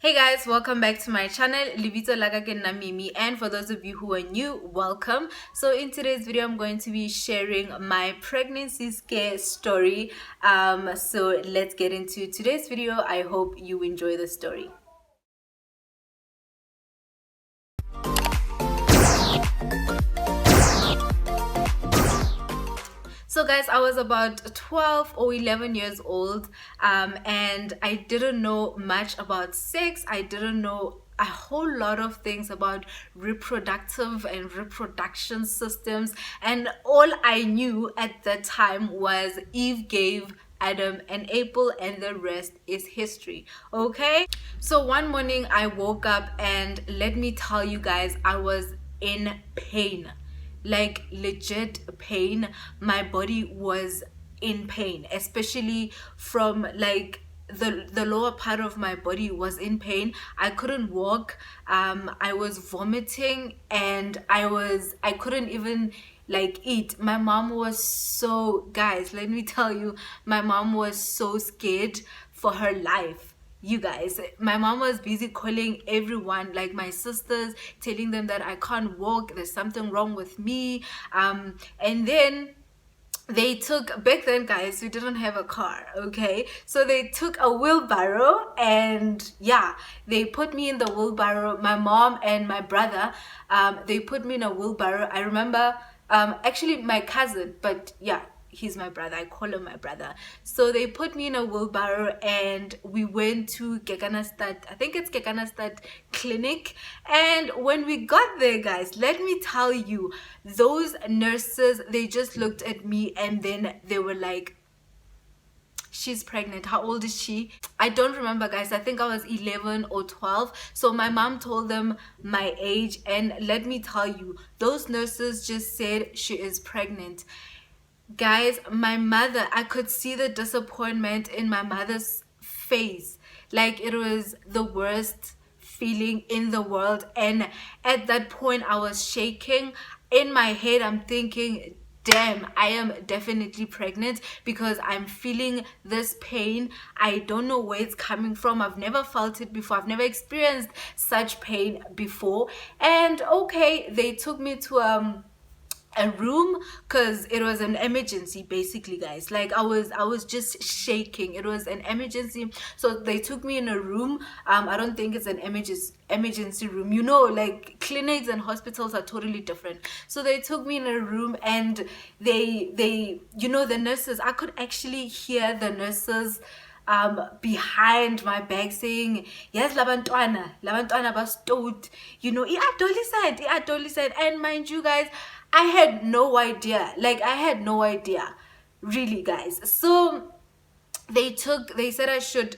Hey guys, welcome back to my channel. Libito Lagakenna Mimi, and for those of you who are new, welcome. So in today's video, I'm going to be sharing my pregnancy scare story. So let's get into today's video. I hope you enjoy the story. So guys, I was about 12 or 11 years old, and I didn't know much about sex. I didn't know a whole lot of things about reproductive and reproduction systems, and all I knew at that time was Eve gave Adam an apple and the rest is history. Okay, so one morning I woke up, and let me tell you guys, I was in pain, like legit pain. My body was in pain, especially from like the lower part of my body was in pain. I couldn't walk. I was vomiting, and I couldn't even like eat. My mom was so, guys, let me tell you, my mom was so scared for her life. You guys, my mom was busy calling everyone, like my sisters, telling them that I can't walk, there's something wrong with me. And then they took, back then guys, we didn't have a car, okay, so they took a wheelbarrow, and yeah, they put me in the wheelbarrow, my mom and my brother. They put me in a wheelbarrow. I remember, actually my cousin, but yeah, he's my brother, I call him my brother. So they put me in a wheelbarrow, and we went to Gekanastad, I think it's Gekanastad clinic. And when we got there, guys, let me tell you, those nurses, they just looked at me, and then they were like, she's pregnant. How old is she? I don't remember, guys. I think I was 11 or 12. So my mom told them my age, and let me tell you, those nurses just said she is pregnant. Guys, my mother, I could see the disappointment in my mother's face. Like, it was the worst feeling in the world. And at that point, I was shaking. In my head, I'm thinking, damn, I am definitely pregnant, because I'm feeling this pain. I don't know where it's coming from. I've never felt it before. I've never experienced such pain before. And okay, they took me to a room, because it was an emergency, basically, guys. Like, I was just shaking. It was an emergency, so they took me in a room. I don't think it's an emergency room, you know, like clinics and hospitals are totally different. So they took me in a room, and they you know, the nurses, I could actually hear the nurses behind my back saying, yes, labantwana bastot, you know, i-adolescent. And mind you guys, I had no idea. Like, I had no idea, really, guys. So they said I should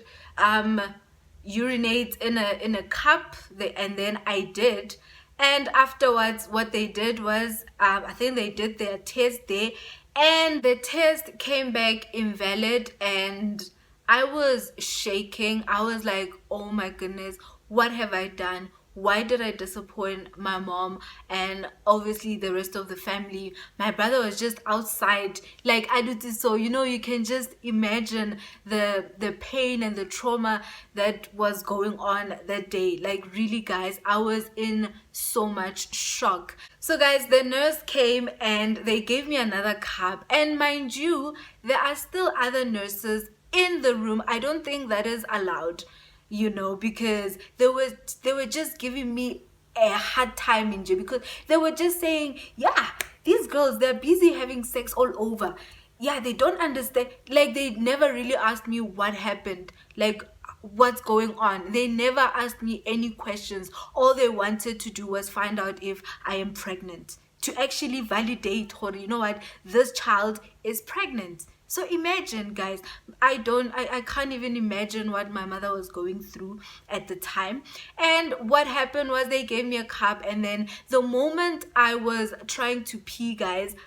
urinate in a cup. And then I did. And afterwards, what they did was, I think they did their test there, and the test came back invalid. And I was shaking. I was like, oh my goodness, what have I done? Why did I disappoint my mom and obviously the rest of the family? My brother was just outside, like, I do this. So, you know, you can just imagine the pain and the trauma that was going on that day. Like, really, guys, I was in so much shock. So guys, the nurse came, and they gave me another cup. And mind you, there are still other nurses in the room. I don't think that is allowed, you know, because they were just giving me a hard time in jail, because they were just saying, yeah, these girls, they're busy having sex all over. Yeah, they don't understand. Like, they never really asked me what happened, like what's going on. They never asked me any questions. All they wanted to do was find out if I am pregnant, to actually validate, or you know what, this child is pregnant. So imagine, guys, I can't even imagine what my mother was going through at the time. And what happened was, they gave me a cup, and then the moment I was trying to pee, guys,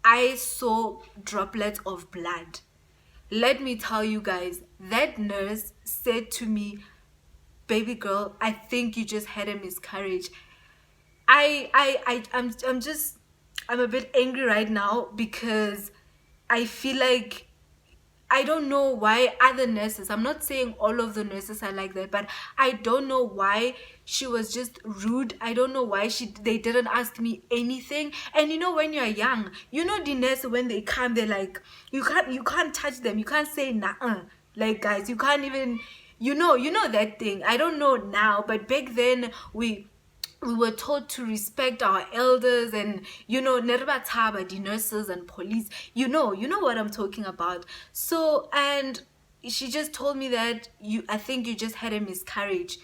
I saw droplets of blood. Let me tell you guys, that nurse said to me, baby girl, I think you just had a miscarriage. I'm a bit angry right now, because I feel like I don't know why other nurses, I'm not saying all of the nurses are like that, but I don't know why she was just rude. I don't know why they didn't ask me anything. And when you're young, the nurse, when they come, they're like, you can't touch them, you can't say nah, like, guys, you can't even, that thing. I don't know now, but back then we were taught to respect our elders, and nerbataba, the nurses and police, you know what I'm talking about. So, and she just told me that I think you just had a miscarriage.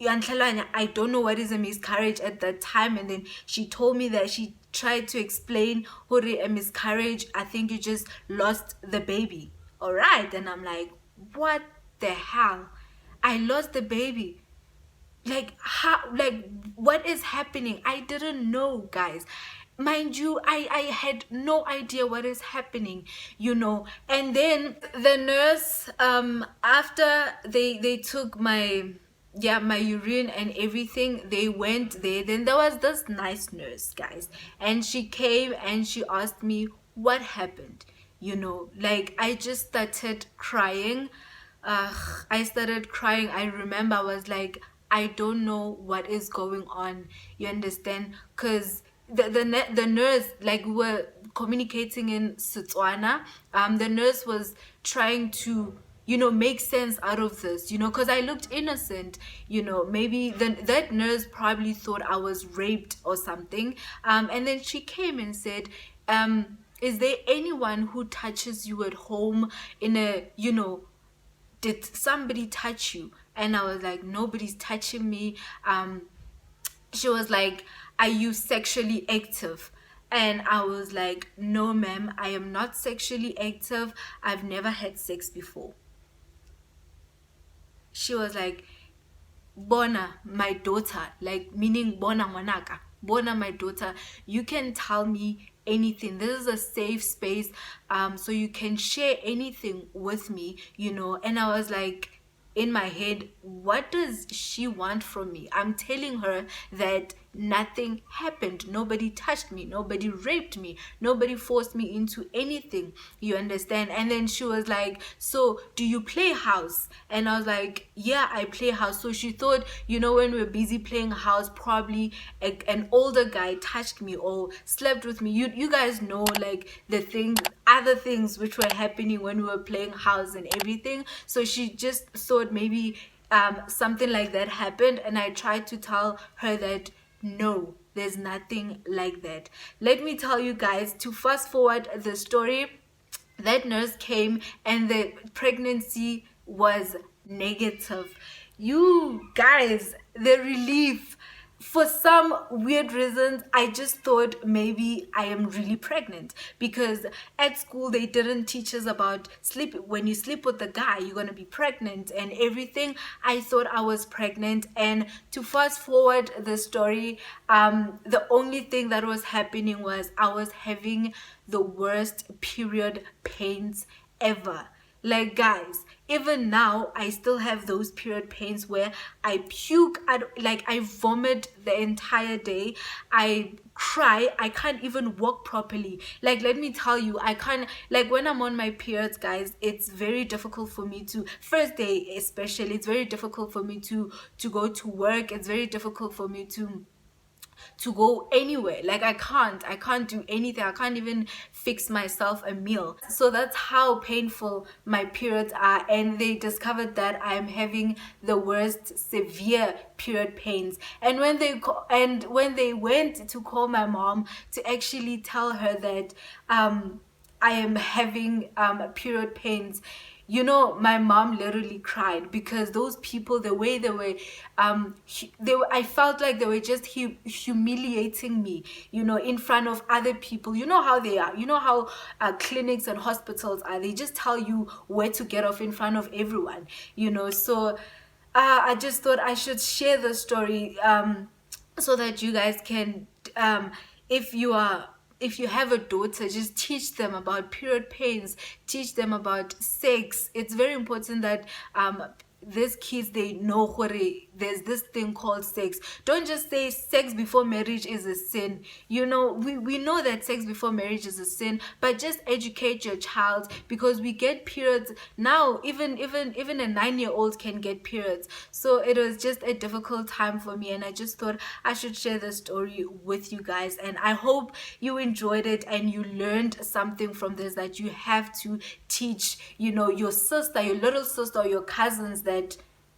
I don't know what is a miscarriage at that time, and then she told me that she tried to explain what a miscarriage, I think you just lost the baby. All right, and I'm like, what the hell? I lost the baby. Like, how, like, what is happening? I didn't know, guys. Mind you, I had no idea what is happening. And then the nurse, after they took my urine and everything, they went there. Then there was this nice nurse, guys, and she came and she asked me what happened. Like, I just started crying. I started crying. I remember I was like, I don't know what is going on. You understand? Because the nurse, like, we were communicating in Setswana. The nurse was trying to make sense out of this, because I looked innocent. Maybe that nurse probably thought I was raped or something. And then she came and said, is there anyone who touches you at home in a, did somebody touch you? And I was like, nobody's touching me. She was like, are you sexually active? And I was like, no ma'am, I am not sexually active. I've never had sex before. She was like, bona, my daughter, like, meaning bona manaka, bona, my daughter, you can tell me anything. This is a safe space, so you can share anything with me. And I was like, in my head, what does she want from me? I'm telling her that nothing happened. Nobody touched me. Nobody raped me. Nobody forced me into anything. You understand? And then she was like, so do you play house? And I was like, yeah, I play house. So she thought, when we were busy playing house, probably an older guy touched me or slept with me. You guys know, like, other things which were happening when we were playing house and everything. So she just thought maybe something like that happened, and I tried to tell her that no, there's nothing like that. Let me tell you guys, to fast forward the story, that nurse came and the pregnancy was negative. You guys, the relief. For some weird reasons, I just thought maybe I am really pregnant, because at school they didn't teach us about sleep. When you sleep with a guy, you're gonna be pregnant and everything. I thought I was pregnant, and to fast forward the story, the only thing that was happening was I was having the worst period pains ever. Like, guys, even now I still have those period pains where I puke, I vomit the entire day. I cry. I can't even walk properly. Like, let me tell you, I can't, like, when I'm on my periods, guys, it's very difficult for me to, first day especially, it's very difficult for me to go to work. It's very difficult for me to go anywhere. Like, I can't do anything. I can't even fix myself a meal. So that's how painful my periods are, and they discovered that I'm having the worst severe period pains. And when they went to call my mom to actually tell her that I am having period pains, my mom literally cried, because those people, the way they were, I felt like they were just humiliating me, in front of other people. You know how they are. You know how clinics and hospitals are. They just tell you where to get off in front of everyone. So I just thought I should share the story, so that you guys can, if you have a daughter, just teach them about period pains, teach them about sex. It's very important that these kids, they know gore there's this thing called sex. Don't just say sex before marriage is a sin. You know, we know that sex before marriage is a sin, but just educate your child, because we get periods now. Even a 9-year-old can get periods. So it was just a difficult time for me, and I just thought I should share this story with you guys, and I hope you enjoyed it and you learned something from this, that you have to teach, you know, your sister, your little sister, or your cousins that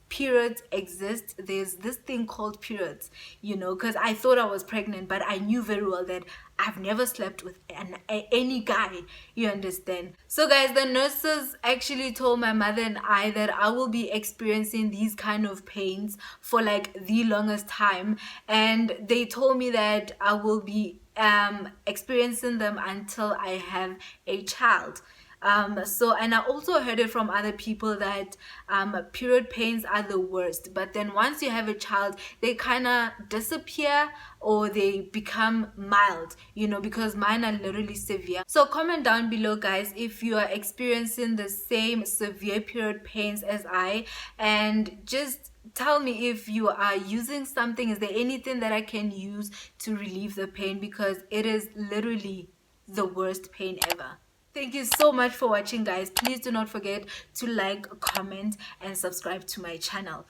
periods exist. There's this thing called periods, you know, because I thought I was pregnant, but I knew very well that I've never slept with any guy, you understand. So guys, the nurses actually told my mother and I that I will be experiencing these kind of pains for like the longest time, and they told me that I will be experiencing them until I have a child. And I also heard it from other people that period pains are the worst, but then once you have a child, they kind of disappear or they become mild, you know, because mine are literally severe. So comment down below, guys, if you are experiencing the same severe period pains as I, and just tell me if you are using something. Is there anything that I can use to relieve the pain, because it is literally the worst pain ever. Thank you so much for watching, guys. Please do not forget to like, comment, and subscribe to my channel.